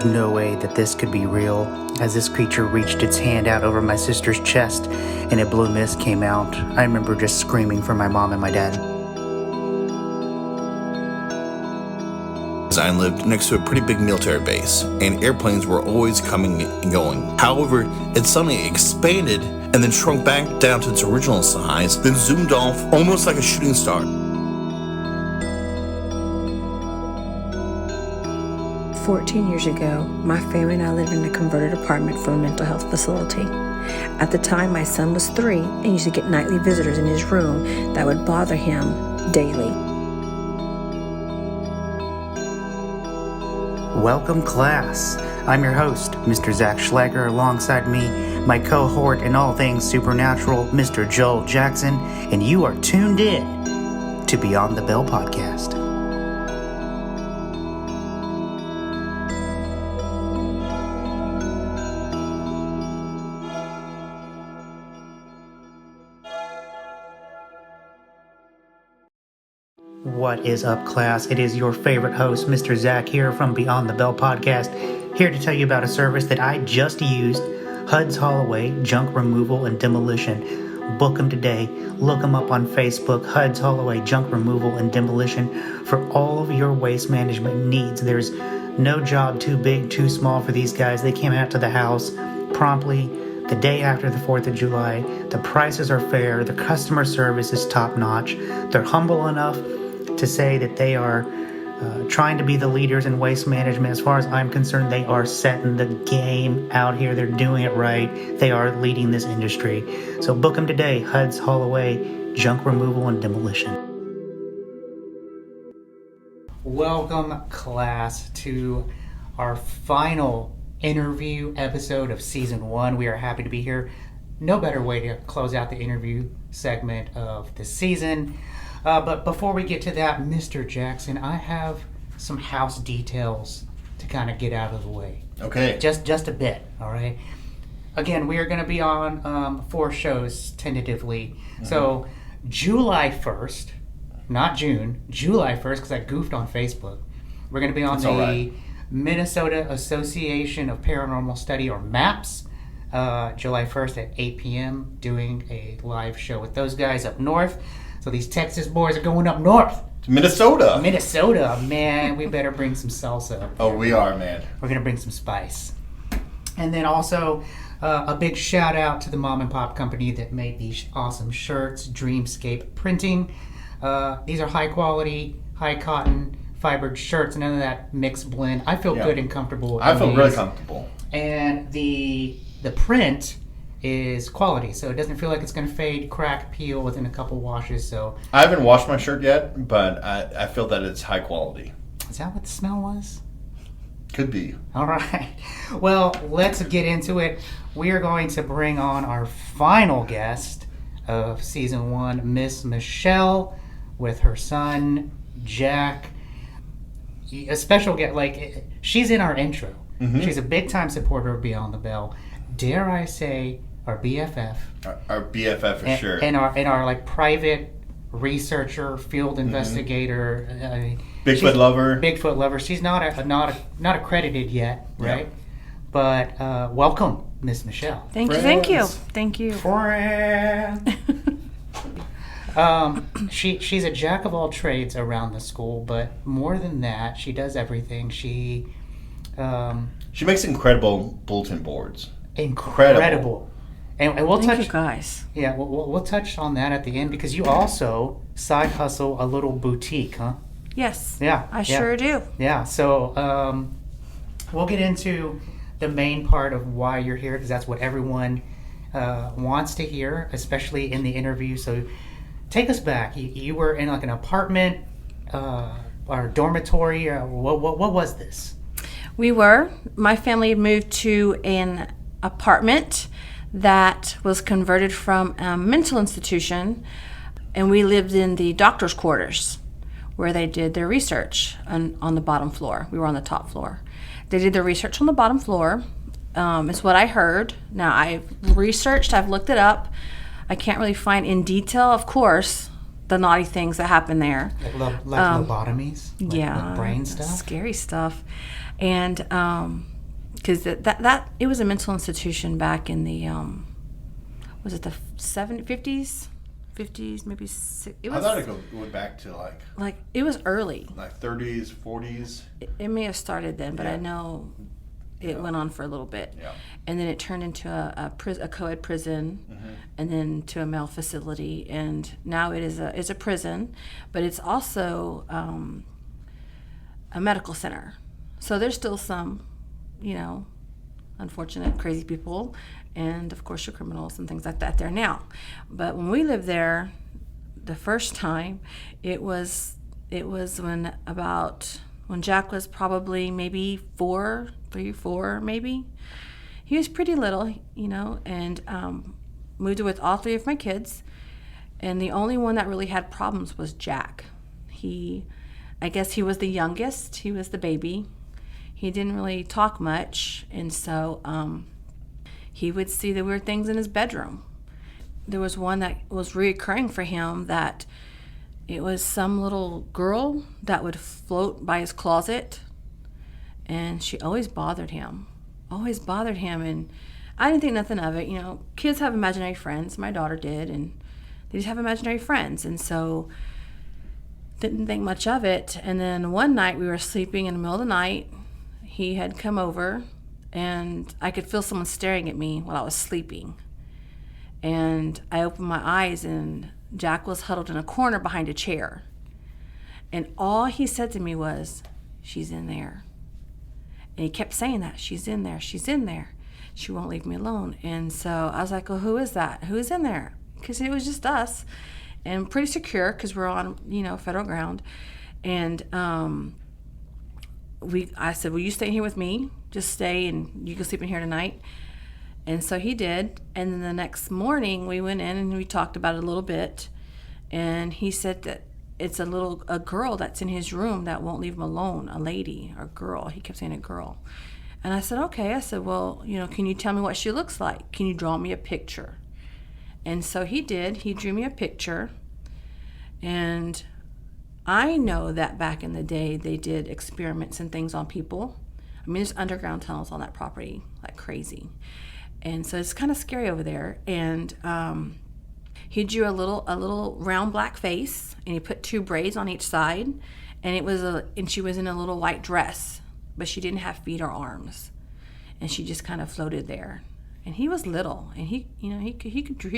No way that this could be real, as this creature reached its hand out over my sister's chest and a blue mist came out. I remember just screaming for my mom and my dad. I lived next to a pretty big military base, and airplanes were always coming and going. However, it suddenly expanded and then shrunk back down to its original size, then zoomed off almost like a shooting star. 14 years ago, my family and I lived in a converted apartment for a mental health facility. At the time, my son was 3 and used to get nightly visitors in his room that would bother him daily. Welcome, class. I'm your host, Mr. Zach Schleicher. Alongside me, my cohort in all things supernatural, Mr. Joel Jackson, and you are tuned in to Beyond the Bell podcast. What is up, class? It is your favorite host, Mr. Zach, here from Beyond the Bell podcast, here to tell you about a service that I just used, HUD's Holloway Junk Removal and Demolition. Book them today. Look them up on Facebook, HUD's Holloway Junk Removal and Demolition, for all of your waste management needs. There's no job too big, too small for these guys. They came out to the house promptly the day after the 4th of July. The prices are fair. The customer service is top-notch. They're humble enough to say that they are trying to be the leaders in waste management. As far as I'm concerned, they are setting the game out here. They're doing it right. They are leading this industry. So book them today. HUD's Holloway Junk Removal and Demolition. Welcome, class, to our final interview episode of Season 1. We are happy to be here. No better way to close out the interview segment of the season. But before we get to that, Mr. Jackson, I have some house details to kind of get out of the way. Okay. Just a bit, all right? Again, we are going to be on 4 shows tentatively. Mm-hmm. So July 1st, not June, July 1st, because I goofed on Facebook. We're going to be on the Minnesota Association of Paranormal Study, or MAPS, July 1st at 8 p.m., doing a live show with those guys up north. So these Texas boys are going up north. Minnesota, man. We better bring some salsa. Oh, we are, man. We're going to bring some spice. And then also a big shout out to the mom and pop company that made these awesome shirts, Dreamscape Printing. These are high quality, high cotton, fibered shirts, none of that mixed blend. I feel good and comfortable. I feel really comfortable. And the print is quality, so it doesn't feel like it's going to fade, crack, peel within a couple washes. So I haven't washed my shirt yet, but I feel that it's high quality. Is that what the smell was? Could be. All right. Well, let's get into it. We are going to bring on our final guest of Season 1, Miss Michelle, with her son, Jack. A special guest, like, she's in our intro. Mm-hmm. She's a big-time supporter of Beyond the Bell. Dare I say, our BFF. Our BFF for sure. And our like private researcher, field investigator. Bigfoot lover. She's not accredited yet, right? Yeah. But welcome, Miss Michelle. Thank you. Friend. She's a jack of all trades around the school, but more than that, she does everything. She makes incredible bulletin boards. Incredible. And we'll touch. Thank you, guys. Yeah, we'll touch on that at the end, because you also side hustle a little boutique, huh? Yes. Yeah. I sure do. Yeah. So we'll get into the main part of why you're here, because that's what everyone wants to hear, especially in the interview. So take us back. You were in like an apartment or dormitory. What was this? My family had moved to an apartment that was converted from a mental institution, and we lived in the doctor's quarters where they did their research on the bottom floor. We were on the top floor. They did their research on the bottom floor. It's what I heard. Now, I've researched, I've looked it up. I can't really find in detail, of course, the naughty things that happen there. Like lobotomies? Yeah. Like brain stuff? Scary stuff. And because that it was a mental institution back in the, was it the 50s? 50s, maybe it was, I thought it went back to like it was early. Like 30s, 40s. It may have started then, but Yeah. I know it went on for a little bit. Yeah. And then it turned into a co-ed prison, and then to a male facility, and now it's a prison, but it's also a medical center. So there's still some, unfortunate, crazy people, and of course your criminals and things like that there now. But when we lived there, the first time, it was when Jack was probably maybe 3, 4 maybe. He was pretty little, and moved in with all 3 of my kids. And the only one that really had problems was Jack. I guess he was the youngest. He was the baby. He didn't really talk much. And so he would see the weird things in his bedroom. There was one that was reoccurring for him, that it was some little girl that would float by his closet, and she always bothered him. And I didn't think nothing of it. Kids have imaginary friends. My daughter did, and they just have imaginary friends. And so didn't think much of it. And then one night we were sleeping in the middle of the night. He had come over, and I could feel someone staring at me while I was sleeping. And I opened my eyes, and Jack was huddled in a corner behind a chair. And all he said to me was, "She's in there." And he kept saying that, "She's in there, she's in there. She won't leave me alone." And so I was like, "Well, who is that? Who is in there?" Because it was just us, and pretty secure because we're on, federal ground. And I said, "Will you stay here with me? Just stay, and you can sleep in here tonight." And so he did. And then the next morning we went in and we talked about it a little bit. And he said that it's a girl that's in his room that won't leave him alone, a lady or girl. He kept saying a girl. And I said, okay. I said, well, can you tell me what she looks like? Can you draw me a picture? And so he did. He drew me a picture. And I know that back in the day they did experiments and things on people. I mean, there's underground tunnels on that property like crazy. And so it's kind of scary over there. And he drew a little round black face, and he put 2 braids on each side, and she was in a little white dress, but she didn't have feet or arms, and she just kind of floated there. And he was little, and he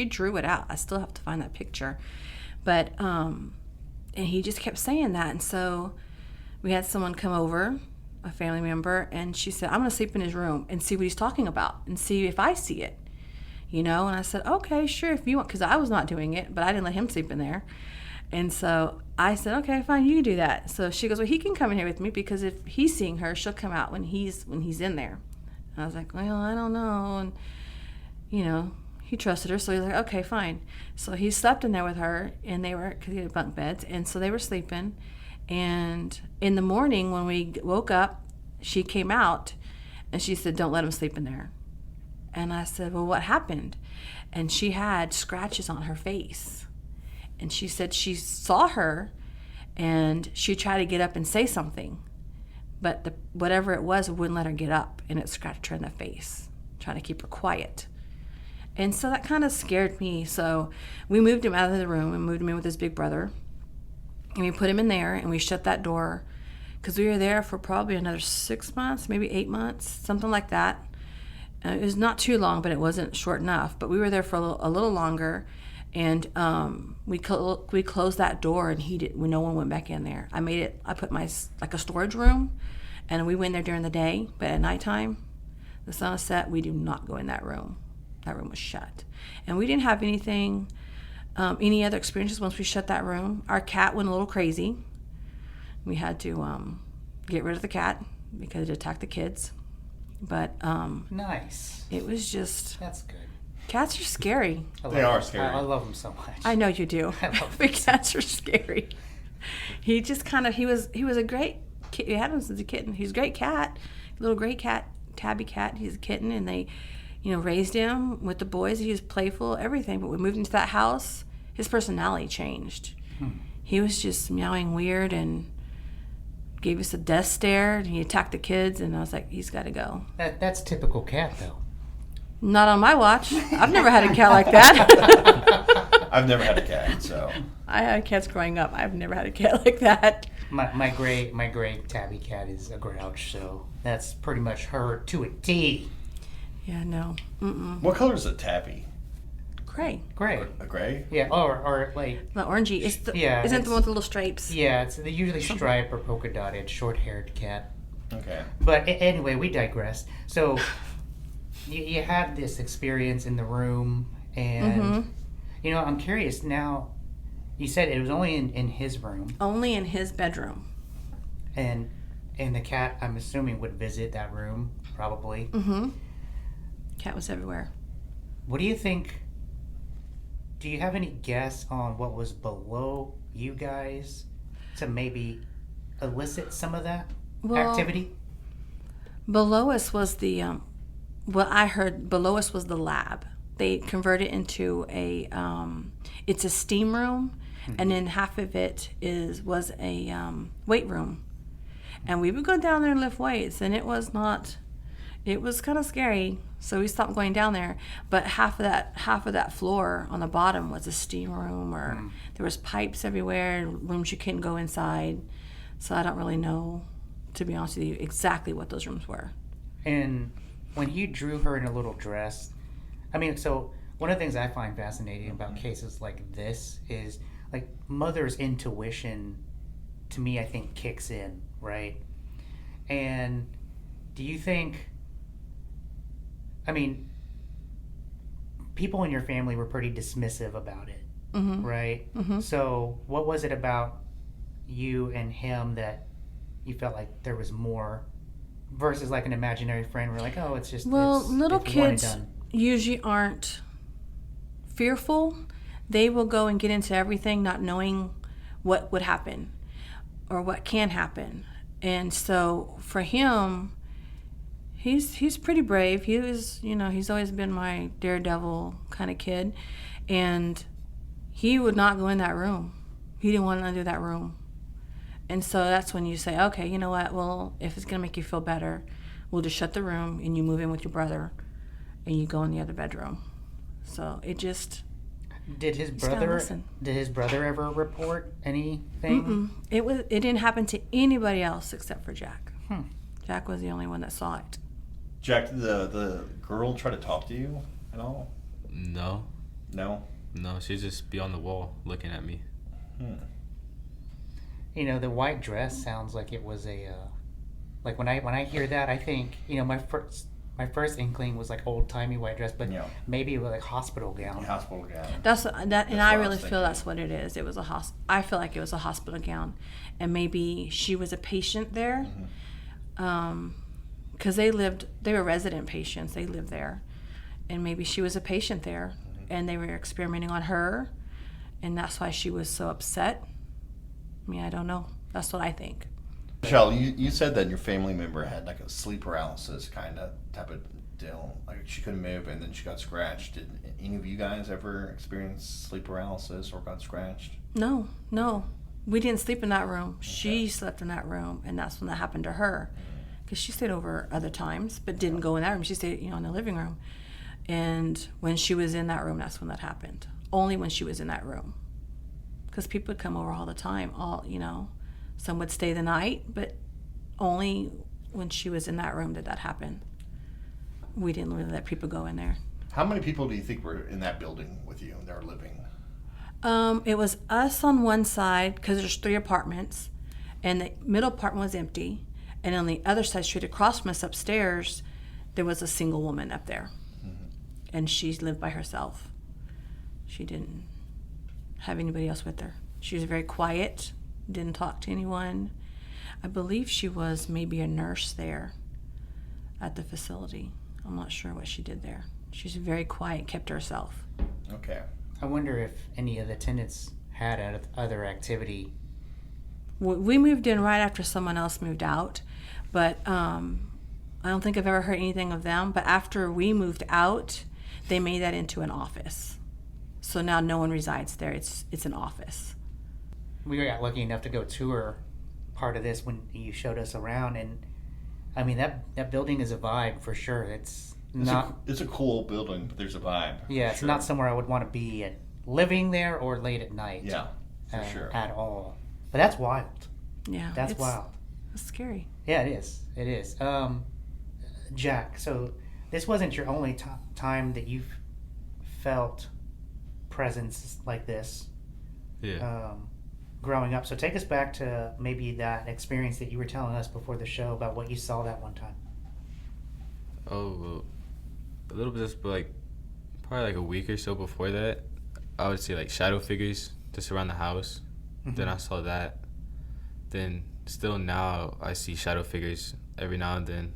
drew it out. I still have to find that picture, but and he just kept saying that. And so we had someone come over, a family member, and she said, "I'm going to sleep in his room and see what he's talking about and see if I see it." And I said, okay, sure, if you want, because I was not doing it, but I didn't let him sleep in there. And so I said, okay, fine, you can do that. So she goes, well, he can come in here with me, because if he's seeing her, she'll come out when he's in there. And I was like, well, I don't know. And, he trusted her, so he's like, okay, fine. So he slept in there with her, and because he had bunk beds, and so they were sleeping. And in the morning when we woke up, she came out, and she said, don't let him sleep in there. And I said, well, what happened? And she had scratches on her face. And she said she saw her, and she tried to get up and say something. But whatever it was wouldn't let her get up, and it scratched her in the face, trying to keep her quiet. And so that kind of scared me. So we moved him out of the room and moved him in with his big brother. And we put him in there, and we shut that door, because we were there for probably another 6 months, maybe 8 months, something like that. It was not too long, but it wasn't short enough. But we were there for a little longer, and we closed that door, and no one went back in there. I put my like a storage room, and we went there during the day. But at nighttime, the sun was set. We do not go in that room. That room was shut, and we didn't have any other experiences once we shut that room. Our cat went a little crazy. We had to get rid of the cat because it attacked the kids. But nice. It was just... That's good. Cats are scary. They are scary. I love them so much. I know you do. I love But cats are scary. He just kind of... He was a great... We had him since a kitten. He's a great cat. Little gray cat. Tabby cat. He's a kitten. And they, raised him with the boys. He was playful, everything. But we moved into that house. His personality changed. He was just meowing weird and gave us a death stare, and he attacked the kids, and I was like, he's got to go. That's typical cat, though. Not on my watch. I've never had a cat like that. I've never had a cat, so. I had cats growing up. I've never had a cat like that. My gray tabby cat is a grouch, so that's pretty much her to a T. Yeah, no. Mm-mm. What color is a tabby? Gray. Gray. A gray? Yeah, or like... The orangey. Isn't it the one with the little stripes? Yeah, it's usually striped or polka dotted, short-haired cat. Okay. But anyway, we digress. So, you had this experience in the room, and, I'm curious now, you said it was only in his room. Only in his bedroom. And the cat, I'm assuming, would visit that room, probably. Mm-hmm. Cat was everywhere. What do you think? Do you have any guess on what was below you guys to maybe elicit some of that activity? Below us was the, what I heard, below us was the lab. They converted into it's a steam room, and then half of it was a weight room. And we would go down there and lift weights, and it was kind of scary. So we stopped going down there. But half of that floor on the bottom was a steam room, or there was pipes everywhere, rooms you couldn't go inside. So I don't really know, to be honest with you, exactly what those rooms were. And when you drew her in a little dress, so one of the things I find fascinating about cases like this is, like, mother's intuition, to me, I think kicks in, right? And do you think, people in your family were pretty dismissive about it, right? Mm-hmm. So what was it about you and him that you felt like there was more versus like an imaginary friend? We're like, oh, it's just... little it's one and kids done. Usually aren't fearful. They will go and get into everything not knowing what would happen or what can happen. And so for him, he's pretty brave. He was, he's always been my daredevil kind of kid. And he would not go in that room. He didn't want to enter that room. And so that's when you say, okay, you know what? Well, if it's going to make you feel better, we'll just shut the room and you move in with your brother and you go in the other bedroom. So it just... Did his brother ever report anything? It didn't happen to anybody else except for Jack. Jack was the only one that saw it. Jack, did the girl try to talk to you at all? No. No? No, she'd just be on the wall looking at me. The white dress sounds like it was a... like when I hear that, I think, my first inkling was like old-timey white dress, but maybe it was like hospital gown. Hospital gown. That's I really feel that's what it is. It was I feel like it was a hospital gown, and maybe she was a patient there, because they were resident patients. They lived there, and maybe she was a patient there, and they were experimenting on her, and that's why she was so upset. I don't know. That's what I think. Michelle, you said that your family member had like a sleep paralysis kind of type of deal. Like she couldn't move and then she got scratched. Did any of you guys ever experience sleep paralysis or got scratched? No. We didn't sleep in that room. Okay. She slept in that room, and that's when that happened to her. Because she stayed over other times, but didn't go in that room. She stayed, in the living room. And when she was in that room, that's when that happened. Only when she was in that room. Because people would come over all the time. Some would stay the night, but only when she was in that room did that happen. We didn't really let people go in there. How many people do you think were in that building with you that were living? It was us on one side, because there's 3 apartments, and the middle apartment was empty. And on the other side, straight across from us upstairs, there was a single woman up there. And she lived by herself. She didn't have anybody else with her. She was very quiet, didn't talk to anyone. I believe she was maybe a nurse there at the facility. I'm not sure what she did there. She was very quiet, kept to herself. Okay. I wonder if any of the tenants had other activity. We moved in right after someone else moved out, but I don't think I've ever heard anything of them. But after we moved out, they made that into an office. So now no one resides there. It's an office. we got lucky enough to go tour part of this when you showed us around, and I mean that building is a vibe for sure. It's a cool building, but there's a vibe. Yeah, it's not somewhere I would want to be living there or late at night. Yeah, for sure. At all. But that's wild. Yeah. That's wild. It's scary. Yeah, it is. It is. Jack, so this wasn't your only time that you've felt presence like this. Yeah. Growing up. So take us back to maybe that experience that you were telling us before the show about what you saw that one time. Oh, well, a little bit, but like probably like a week or so before that, I would see like shadow figures just around the house. Mm-hmm. Then I saw that. Then still now I see shadow figures every now and then.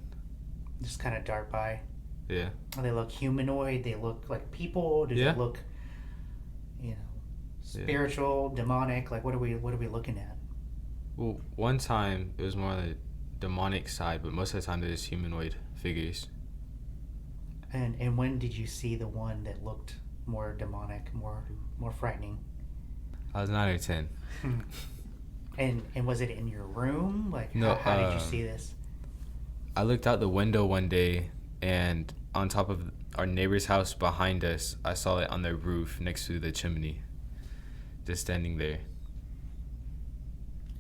Just kind of dart by. Yeah. They look humanoid. They look like people. Do they look, spiritual, demonic? Like what are we looking at? Well, one time it was more on the demonic side, but most of the time they're just humanoid figures. And when did you see the one that looked more demonic, more frightening? I was 9 or 10. And was it in your room? Like No, how did you see this? I looked out the window one day, and on top of our neighbor's house behind us, I saw it on their roof next to the chimney, just standing there.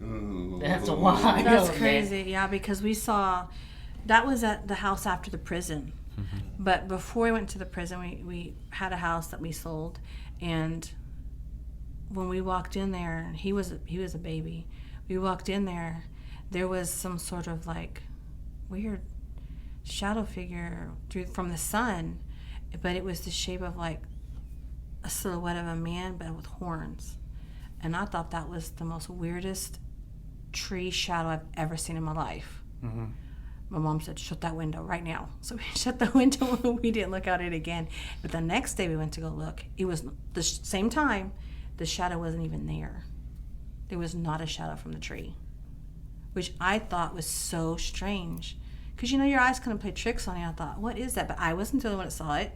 Ooh. That's wild. That's crazy. Yeah, because we saw that was at the house after the prison. Mm-hmm. But before we went to the prison, we had a house that we sold, and when we walked in there, he was a baby. We walked in there, there was some sort of like weird shadow figure from the sun, but it was the shape of like a silhouette of a man, but with horns. And I thought that was the most weirdest tree shadow I've ever seen in my life. Mm-hmm. My mom said, shut that window right now. So we shut the window and we didn't look out it again. But the next day we went to go look. It was the same time, the shadow wasn't even there. There was not a shadow from the tree, which I thought was so strange. Because your eyes kind of play tricks on you. I thought, what is that? But I wasn't the only one that saw it.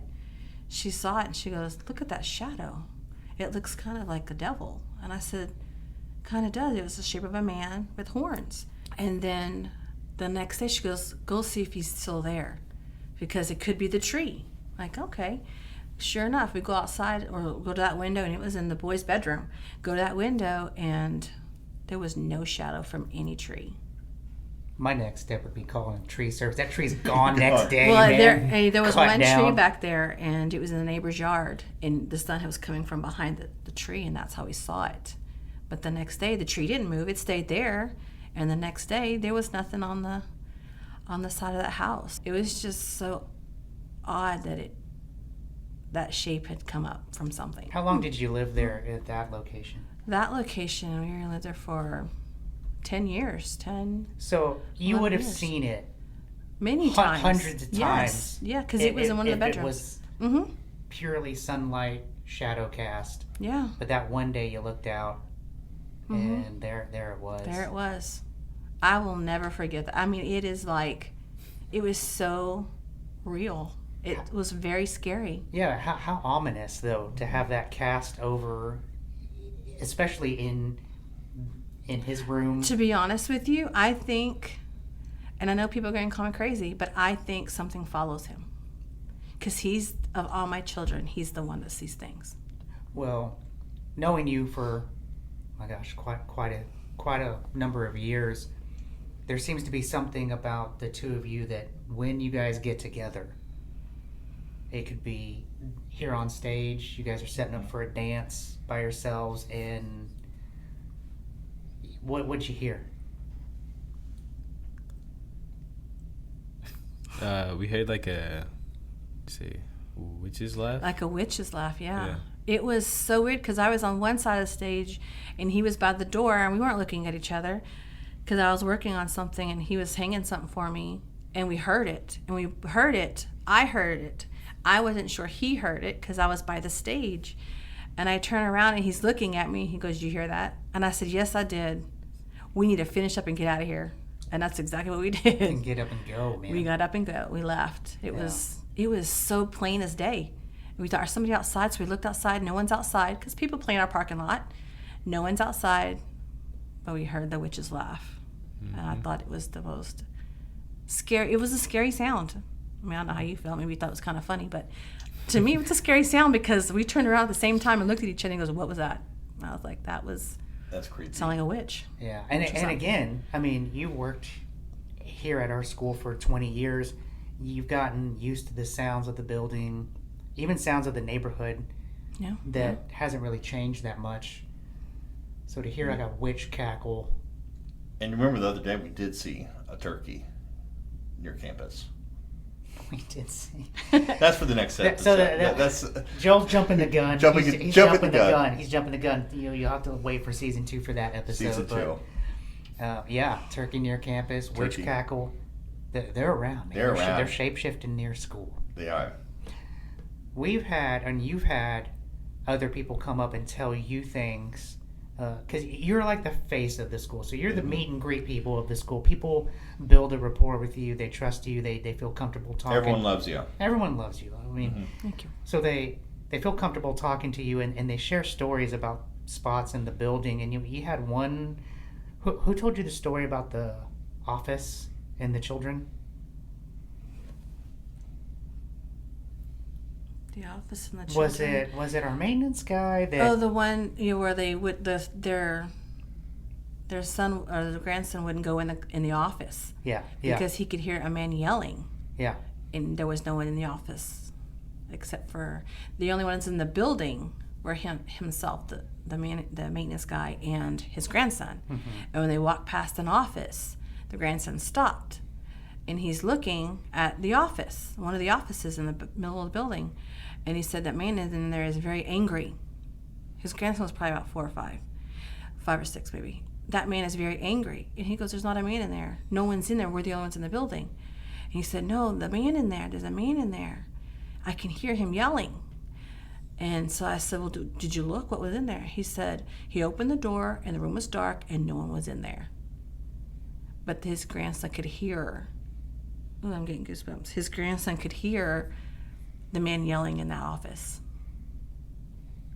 She saw it and she goes, look at that shadow. It looks kind of like the devil. And I said, kind of does. It was the shape of a man with horns. And then the next day she goes, go see if he's still there, because it could be the tree. Like, okay. Sure enough, we go outside or go to that window, and it was in the boys' bedroom. Go to that window, and there was no shadow from any tree. My next step would be calling tree service. That tree's gone next day. Well, man. there was Cut one down. tree back there, and it was in the neighbor's yard, and the sun was coming from behind the tree, and that's how we saw it. But the next day, the tree didn't move; it stayed there. And the next day, there was nothing on the side of that house. It was just so odd that shape had come up from something. How long did you live there at that location? That location, we lived there for 10 years. So you would have 11 years. seen it Many times. hundreds of times. Yes. Yeah, because it was in one of the If bedrooms. it was purely sunlight, shadow cast. Yeah. But that one day you looked out, and there it was. There it was. I will never forget that. I mean, it was so real. It was very scary. Yeah, how ominous, though, to have that cast over, especially in his room. To be honest with you, I think, and I know people are going to call me crazy, but I think something follows him. Because he's, of all my children, he's the one that sees things. Well, knowing you for, my gosh, quite a number of years, there seems to be something about the two of you that when you guys get together, it could be here on stage, you guys are setting up for a dance by yourselves, and what'd you hear? We heard like witch's laugh. Like a witch's laugh, yeah. Yeah. It was so weird because I was on one side of the stage and he was by the door and we weren't looking at each other because I was working on something and he was hanging something for me, and we heard it. And we heard it. I heard it. I wasn't sure he heard it because I was by the stage. And I turn around and he's looking at me. He goes, "Did you hear that?" And I said, "Yes, I did. We need to finish up and get out of here." And that's exactly what we did. And get up and go, man. We got up and go. We left. It was so plain as day. We thought, "Is somebody outside?" So we looked outside. No one's outside because people play in our parking lot. No one's outside. but we heard the witch's laugh. And I thought it was the most scary. It was a scary sound. I mean, I don't know how you felt. Maybe you thought it was kind of funny, but to me, it was a scary sound because we turned around at the same time and looked at each other and goes, "What was that?" And I was like, that's creepy. sounding like a witch. Yeah, and again, I mean, you worked here at our school for 20 years. You've gotten used to the sounds of the building, even sounds of the neighborhood. Yeah. That hasn't really changed that much. So to hear like a witch cackle. And remember the other day we did see a turkey near campus. We did see. That's for the next episode. So that's Joel's jumping the gun. He's jumping the gun. He's jumping the gun. You'll have to wait for season 2 for that episode. Season 2. Yeah, turkey near campus, witch cackle. They're around. Man. They're around. They're shape-shifting near school. They are. You've had other people come up and tell you things because you're like the face of the school. So you're the meet and greet people of the school. People build a rapport with you. They trust you. They feel comfortable talking. Everyone loves you. Everyone loves you. I mean, Thank you. so they feel comfortable talking to you, and they share stories about spots in the building. And you had one. Who told you the story about the office and the children? The office and the children. Was it our maintenance guy? That, the one where they would their son or their grandson wouldn't go in the office. Yeah. Because he could hear a man yelling. Yeah. And there was no one in the office except for the only ones in the building were himself, the maintenance guy, and his grandson. Mm-hmm. And when they walked past an office, the grandson stopped, and he's looking at the office, one of the offices in the middle of the building, and he said that man in there is very angry. His grandson was probably about 4 or 5 or 6 maybe. That man is very angry, and he goes, "There's not a man in there. No one's in there. We're the only ones in the building." And he said, "No, the man in there. There's a man in there. I can hear him yelling." And so I said, "Well, did you look? What was in there?" He said he opened the door and the room was dark and no one was in there. But his grandson could hear, I'm getting goosebumps. His grandson could hear the man yelling in that office.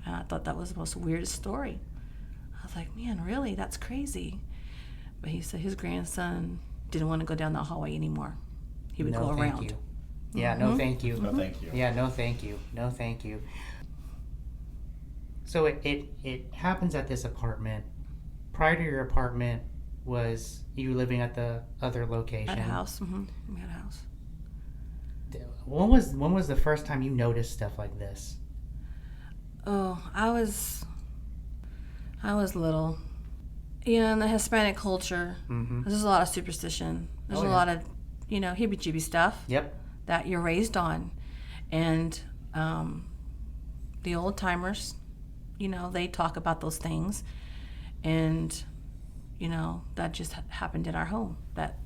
And I thought that was the most weirdest story. I was like, man, really? That's crazy. But he said his grandson didn't want to go down that hallway anymore. He would go around. Thank you. Yeah, no thank you. No thank you. Yeah, no thank you. No thank you. So it happens at this apartment. Prior to your apartment, was you living at the other location? At a house. Mm-hmm. We had a house. When was the first time you noticed stuff like this? Oh, I was little. In the Hispanic culture, there's a lot of superstition. There's a lot of, heebie-jeebie stuff. Yep. That you're raised on. And the old timers, they talk about those things. And, that just happened in our home. That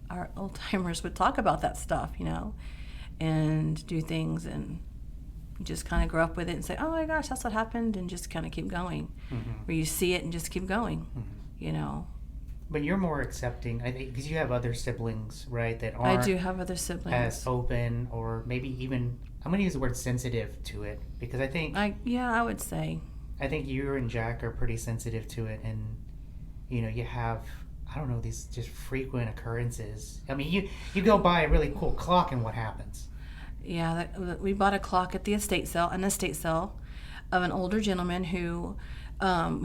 our old timers would talk about that stuff, and do things, and just kind of grow up with it and say, "Oh my gosh, that's what happened," and just kind of keep going. Or you see it and just keep going, But you're more accepting, I think, because you have other siblings, right? That aren't. I do have other siblings. As open, or maybe even, I'm going to use the word sensitive to it, because I think. I would say. I think you and Jack are pretty sensitive to it, and you have, I don't know, these just frequent occurrences. I mean, you go by a really cool clock, and what happens? Yeah, we bought a clock at an estate sale of an older gentleman who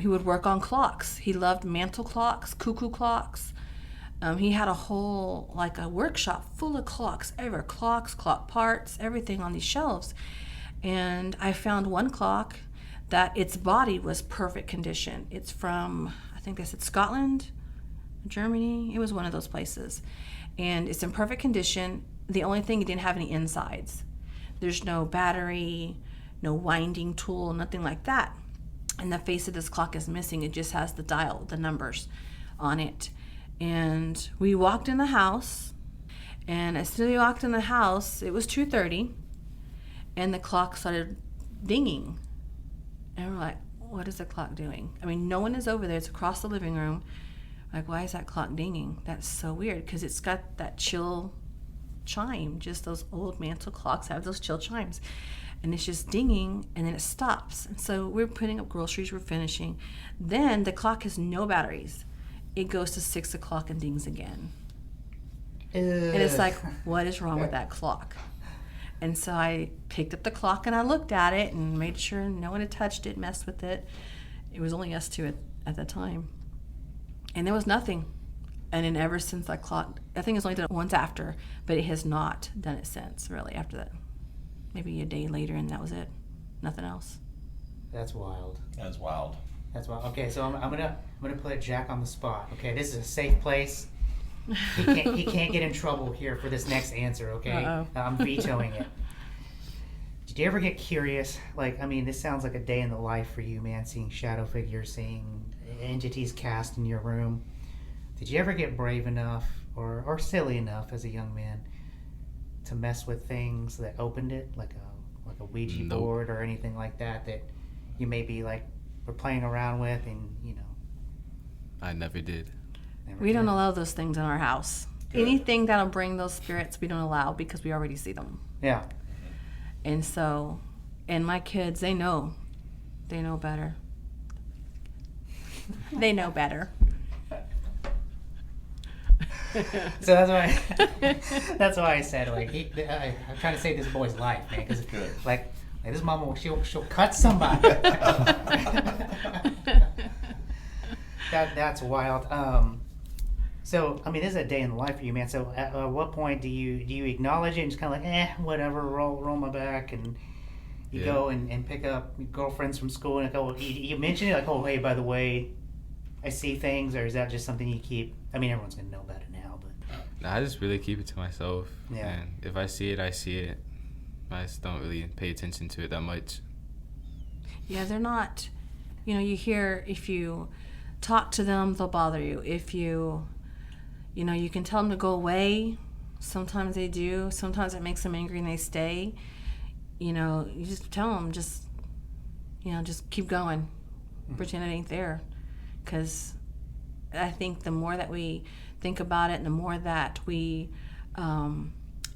he would work on clocks. He loved mantle clocks, cuckoo clocks. He had a whole, like a workshop full of clocks, clock parts, everything on these shelves. And I found one clock that its body was perfect condition. It's from, I think they said Scotland, Germany. It was one of those places. And it's in perfect condition. The only thing, it didn't have any insides. There's no battery, no winding tool, nothing like that. And the face of this clock is missing. It just has the dial, the numbers on it. And we walked in the house, and as soon as we walked in the house, it was 2:30, and the clock started dinging. And we're like, what is the clock doing? I mean, no one is over there. It's across the living room. Like, why is that clock dinging? That's so weird, because it's got that chill chime. Just those old mantle clocks have those chill chimes. And it's just dinging, and then it stops. And so we're putting up groceries, we're finishing. Then the clock has no batteries. it goes to 6 o'clock and dings again. Ugh. And it's like, what is wrong with that clock? And so I picked up the clock and I looked at it and made sure no one had touched it, messed with it. It was only us two at the time. And there was nothing. And then ever since that clock, I think it's only done it once after, but it has not done it since, really, after that. Maybe a day later, and that was it. Nothing else. That's wild. That's wild. That's wild. Okay, so I'm gonna put Jack on the spot. Okay, this is a safe place. He can't get in trouble here for this next answer. Okay, Uh-oh. I'm vetoing it. Did you ever get curious? Like, I mean, this sounds like a day in the life for you, man. Seeing shadow figures, seeing entities cast in your room. Did you ever get brave enough or silly enough as a young man to mess with things that opened it, like a Ouija Nope. board or anything like that you maybe like were playing around with and I never did. never We don't did? allow those things in our house. Anything that'll bring those spirits, we don't allow because we already see them. Yeah. And so, and my kids, they know better. They know better. So that's why I said like I'm trying to save this boy's life, man, because like this mama she'll cut somebody. That's wild. So I mean, this is a day in the life for you, man. So at what point do you acknowledge it and just kind of like whatever, roll my back, and you go and pick up girlfriends from school and go, you mention it like, oh hey, by the way, I see things, or is that just something you keep? I mean, everyone's gonna know about it now, but I just really keep it to myself. Yeah. And if I see it, I see it. I just don't really pay attention to it that much. Yeah, they're not, you hear if you talk to them, they'll bother you. If you can tell them to go away. Sometimes they do. Sometimes it makes them angry and they stay. You just tell them, just keep going. Pretend it ain't there. Because I think the more that we think about it and the more that we,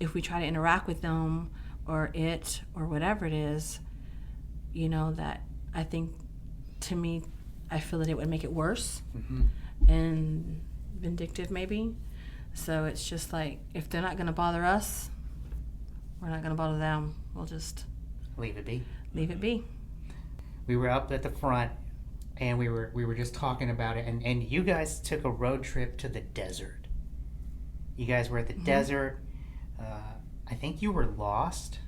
if we try to interact with them or it or whatever it is, that I think, to me, I feel that it would make it worse and vindictive maybe. So it's just like, if they're not going to bother us, we're not going to bother them. We'll just leave it be. leave it be. We were up at the front, and we were just talking about it, and you guys took a road trip to the desert. You guys were at the desert. I think you were lost,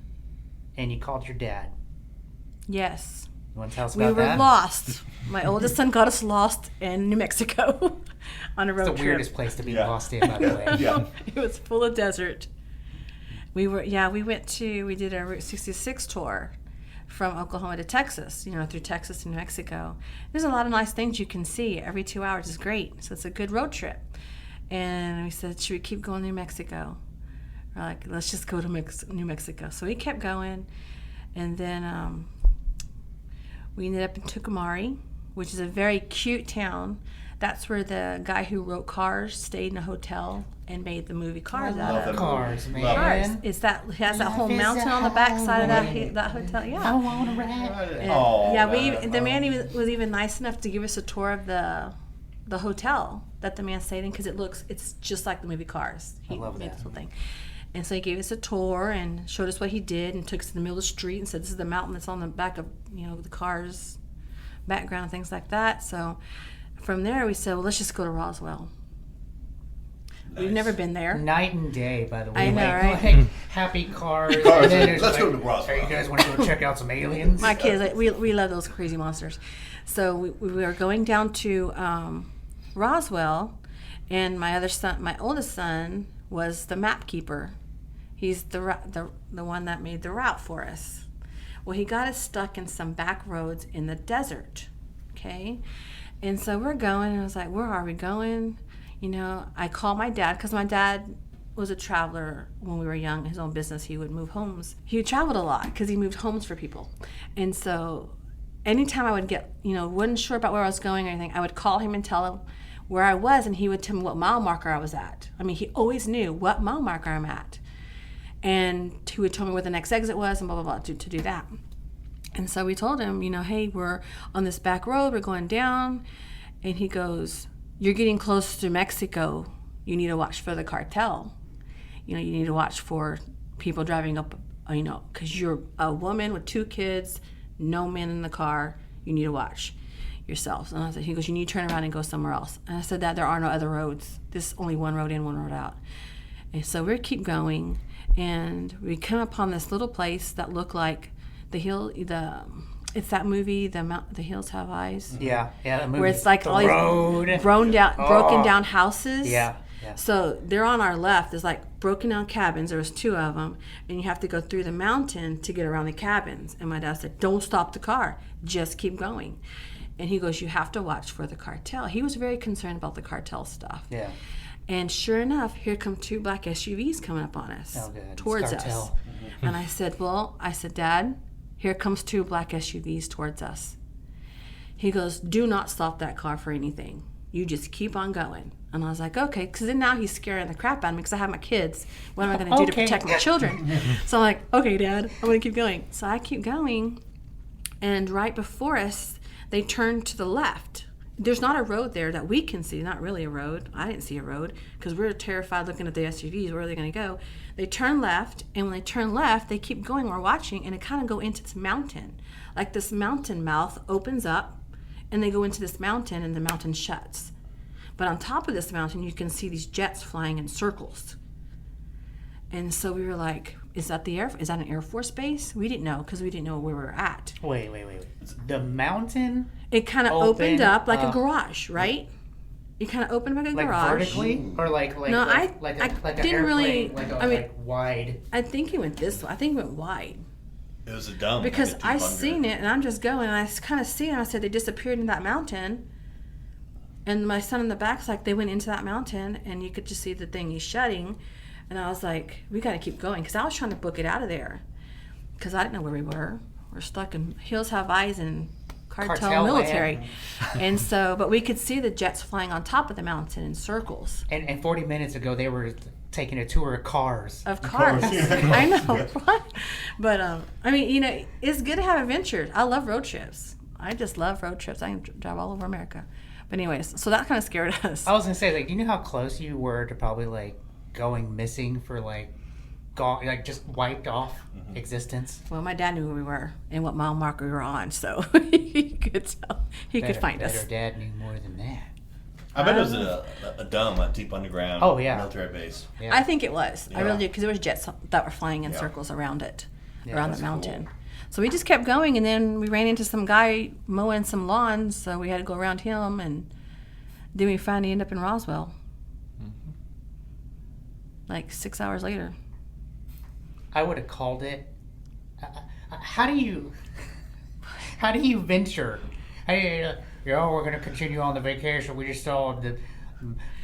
and you called your dad. Yes. You want to tell us We about were that? lost. My oldest son got us lost in New Mexico on a road It's trip. the weirdest place to be lost in, by the way. Yeah. It was full of desert. We did a Route 66 tour from Oklahoma to Texas, through Texas and New Mexico. There's a lot of nice things you can see every 2 hours. It's great. So it's a good road trip. And we said, should we keep going to New Mexico? We're like, let's just go to New Mexico. So we kept going. And then we ended up in Tucumari, which is a very cute town. That's where the guy who wrote Cars stayed in a hotel and made the movie Cars out love of. that Cars, man. Cars. It's that it has that whole mountain on the back side of that hotel. Yeah. want to ride. And, Oh, the man was even nice enough to give us a tour of the hotel that the man stayed in, because it's just like the movie Cars. He love made that. this whole thing. And so he gave us a tour and showed us what he did and took us to the middle of the street and said, this is the mountain that's on the back of, the Cars background and things like that. So from there we said, well, let's just go to Roswell. Nice. We've never been there. Night and day, by the way. I know, right? Like happy cars. Cars, and then there's let's go to Roswell. Hey, you guys want to go check out some aliens? My kids, we love those crazy monsters. So we were going down to Roswell, and my oldest son was the map keeper. He's the one that made the route for us. Well, he got us stuck in some back roads in the desert, okay? And so we're going, and I was like, where are we going? I called my dad, because my dad was a traveler when we were young, his own business. He would move homes. He traveled a lot because he moved homes for people. And so anytime I would get, wasn't sure about where I was going or anything, I would call him and tell him where I was, and he would tell me what mile marker I was at. I mean, he always knew what mile marker I'm at. And he would tell me where the next exit was and blah, blah, blah, to do that. And so we told him, hey, we're on this back road, we're going down. And he goes, you're getting close to Mexico, you need to watch for the cartel. You know, you need to watch for people driving up, you know, because you're a woman with 2 kids, no men in the car. You need to watch yourself. And I said, he goes, you need to turn around and go somewhere else. And I said, Dad, there are no other roads. There's only one road in, one road out. And so we keep going, and we come upon this little place that looked like it's that movie, The Hills Have Eyes. Yeah, that movie. Where it's like all these broken down houses. Yeah. So they're on our left. There's like broken down cabins. There was 2 of them, and you have to go through the mountain to get around the cabins. And my dad said, "Don't stop the car. Just keep going." And he goes, "You have to watch for the cartel." He was very concerned about the cartel stuff. Yeah. And sure enough, here come 2 black SUVs coming up on us, towards us. Mm-hmm. And I said, "Dad, here comes 2 black SUVs towards us." He goes, "Do not stop that car for anything. You just keep on going." And I was like, okay, because then now he's scaring the crap out of me because I have my kids. What am I going to do to protect my children? So I'm like, okay, Dad, I'm going to keep going. So I keep going, and right before us, they turn to the left. There's not a road there that we can see, not really a road. I didn't see a road because we're terrified looking at the SUVs. Where are they going to go? They turn left, and when they turn left, they keep going. We're watching, and it kind of go into this mountain. Like this mountain mouth opens up, and they go into this mountain, and the mountain shuts. But on top of this mountain, you can see these jets flying in circles. And so we were like, is that an Air Force base? We didn't know because we didn't know where we were at. Wait. The mountain? It kind of opened up like a garage, right? It kind of opened up like a garage. Vertically? Or like no, I didn't really. Like wide. I think it went this way. I think it went wide. It was a dumb. Because I seen it, and I'm just going, and I kind of see it, and I said they disappeared in that mountain. And my son in the back's like, they went into that mountain, and you could just see the thing he's shutting. And I was like, we got to keep going, because I was trying to book it out of there, because I didn't know where we were. We're stuck in Hills Have Eyes and Cartel military. And so, but we could see the jets flying on top of the mountain in circles. And 40 minutes ago, they were taking a tour of cars. I know. But, I mean, you know, it's good to have adventures. I love road trips. I just love road trips. I can drive all over America. But anyways, so that kind of scared us. I was going to say, like, do you know how close you were to probably, like, going missing for, like, just wiped off existence? Well, my dad knew where we were and what mile marker we were on, so he could tell. He could find us. Her dad knew more than that. I bet it was a deep underground military base. Yeah. I think it was. Yeah. I really did, because there was jets that were flying in circles around it, around the mountain. Cool. So we just kept going, and then we ran into some guy mowing some lawns, so we had to go around him, and then we finally ended up in Roswell. Like 6 hours later. I would have called it. How do you venture? Hey, we're going to continue on the vacation. We just saw the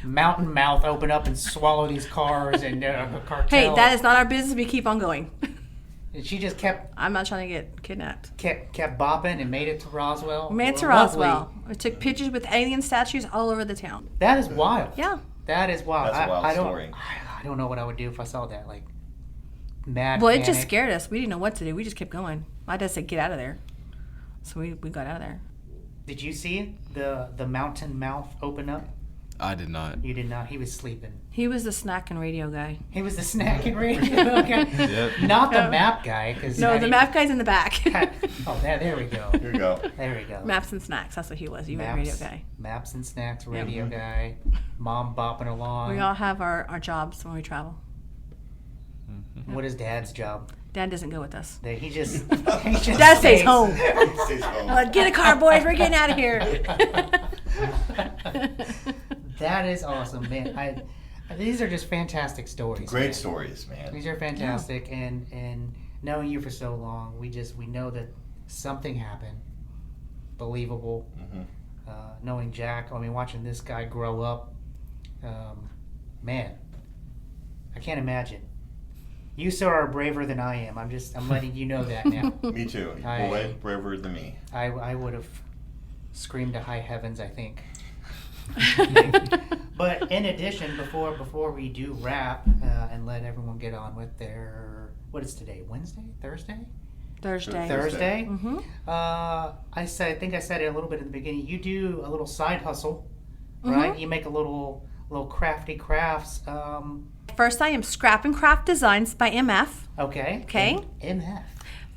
mountain mouth open up and swallow these cars and cartel. Hey, that is not our business. We keep on going. And she just kept... I'm not trying to get kidnapped. Kept bopping and made it to Roswell. We took pictures with alien statues all over the town. That is wild. Yeah. That is wild. That's a wild story. I don't know what I would do if I saw that. Like, mad Well, panic. it just scared us. We didn't know what to do. We just kept going. My dad said, get out of there. So we got out of there. Did you see the mountain mouth open up? I did not. You did not. He was sleeping. He was the snack and radio guy. He was the snack and radio guy. Yep. Not the map guy. No, the map guy's in the back. There we go. Here we go. There we go. Maps and snacks. That's what he was. You were radio guy. Maps and snacks, radio guy. Mom bopping along. We all have our jobs when we travel. Mm-hmm. What is Dad's job? Dad doesn't go with us. He just Dad stays home. Stays home. Get a car, boys. We're getting out of here. That is awesome, man. These are just fantastic stories. Great stories, man. These are fantastic, and knowing you for so long, we know that something happened, believable. Mm-hmm. Knowing Jack, watching this guy grow up, man, I can't imagine. You, sir, are braver than I am. I'm letting you know that now. Me too. You're way braver than me. I would have screamed to high heavens, I think. But in addition, before we do wrap and let everyone get on with their, what is today? Wednesday? Thursday? Thursday. Mm-hmm. I think I said it a little bit in the beginning. You do a little side hustle right? You make a little crafty crafts. First, I am Scrap and Craft Designs by MF. Okay. Okay. MF.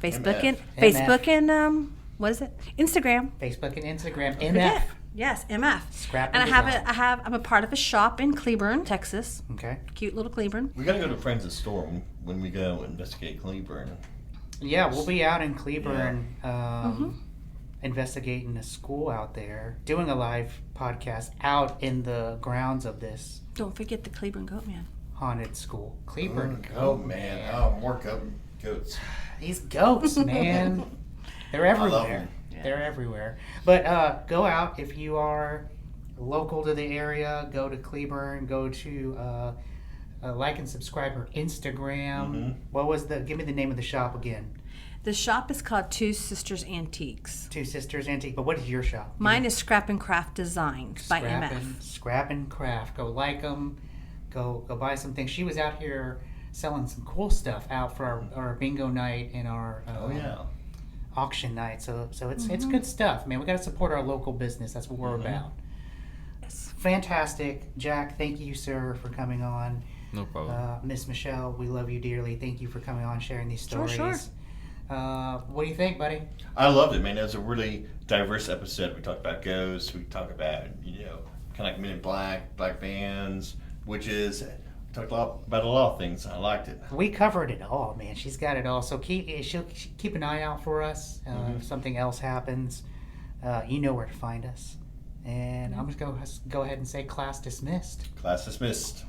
Facebook and MF. Facebook and what is it? Instagram. Facebook and Instagram. Forget. MF. Yes, MF. Scrap and and I'm a part of a shop in Cleburne, Texas. Okay. Cute little Cleburne. We gotta go to Friends' store when we go investigate Cleburne. Yeah, we'll be out in Cleburne investigating a school out there, doing a live podcast out in the grounds of this Don't forget the Cleburne Goat Man. haunted school. Cleburne. Oh man, oh more goats. These goats, man. They're everywhere. love 'em. They're everywhere. But go out if you are local to the area. Go to Cleburne. Go to like and subscribe her Instagram. What was give me the name of the shop again? The shop is called Two Sisters Antiques. Two Sisters Antique. But what is your shop? Mine is Scrap and Craft Designs by MF. Scrap and Craft. Go like them. Go buy some things. She was out here selling some cool stuff out for our bingo night and our auction night. So it's good stuff, man. We got to support our local business. That's what we're about. Yes. Fantastic, Jack. Thank you, sir, for coming on. No problem. Miss Michelle, we love you dearly. Thank you for coming on, sharing these stories. Sure. What do you think, buddy? I loved it, man. It was a really diverse episode. We talked about ghosts. We talked about kind of like Men in Black, black bands, witches. We talked about a lot of things. I liked it. We covered it all, man. She's got it all. So she'll keep an eye out for us. If something else happens, you know where to find us. And I'm just going to go ahead and say class dismissed. Class dismissed.